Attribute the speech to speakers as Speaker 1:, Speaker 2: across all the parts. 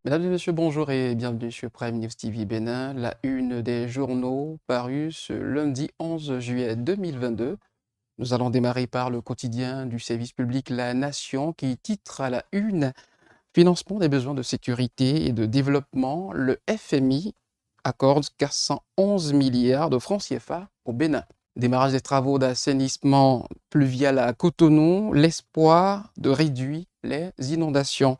Speaker 1: Mesdames et messieurs, bonjour et bienvenue sur Prime News TV Bénin, la une des journaux parus ce lundi 11 juillet 2022. Nous allons démarrer par le quotidien du service public La Nation qui titre à la une Financement des besoins de sécurité et de développement. Le FMI accorde 411 milliards de francs CFA au Bénin. Démarrage des travaux d'assainissement pluvial à Cotonou, l'espoir de réduire les inondations.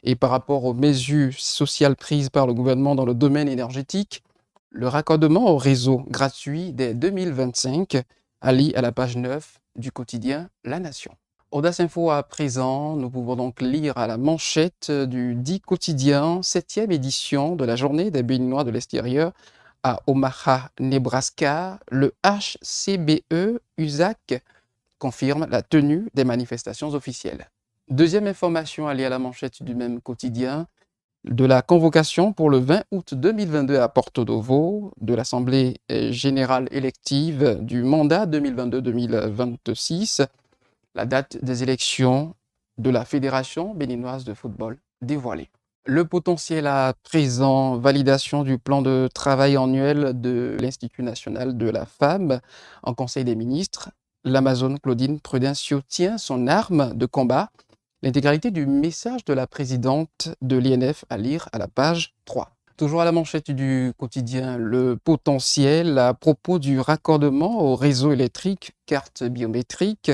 Speaker 1: Et par rapport aux mesures sociales prises par le gouvernement dans le domaine énergétique, le raccordement au réseau gratuit dès 2025 allie à la page 9 du quotidien La Nation. Audace Info à présent, nous pouvons donc lire à la manchette du dit quotidien, 7e édition de la journée des Béninois de l'extérieur à Omaha, Nebraska. Le HCBE USAC confirme la tenue des manifestations officielles. Deuxième information alliée à la manchette du même quotidien, de la convocation pour le 20 août 2022 à Porto Novo de l'Assemblée générale élective du mandat 2022-2026, la date des élections de la Fédération béninoise de football dévoilée. Le potentiel à présent, validation du plan de travail annuel de l'Institut national de la femme en Conseil des ministres. L'Amazone Claudine Prudencio tient son arme de combat. L'intégralité du message de la présidente de l'INF à lire à la page 3. Toujours à la manchette du quotidien, le potentiel à propos du raccordement au réseau électrique, carte biométrique,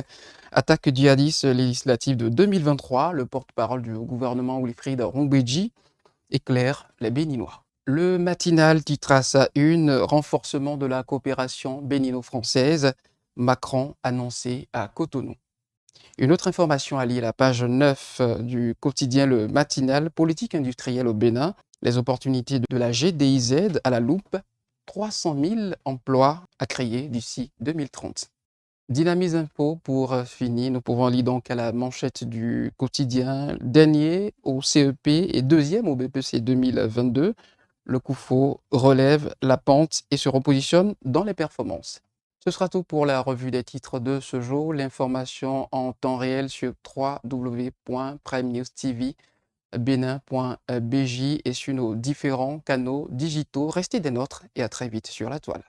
Speaker 1: attaque djihadiste législative de 2023, le porte-parole du gouvernement Wilfried Rongbeji éclaire les Béninois. Le matinal titre à sa une renforcement de la coopération bénino-française, Macron annoncé à Cotonou. Une autre information alliée à la page 9 du quotidien Le Matinal, politique industrielle au Bénin, les opportunités de la GDIZ à la loupe, 300 000 emplois à créer d'ici 2030. Dynamise Info pour finir, nous pouvons lire donc à la manchette du quotidien, dernier au CEP et deuxième au BPC 2022, le COUFO relève la pente et se repositionne dans les performances. Ce sera tout pour la revue des titres de ce jour. L'information en temps réel sur www.primenewstv.benin.bj et sur nos différents canaux digitaux. Restez des nôtres et à très vite sur la toile.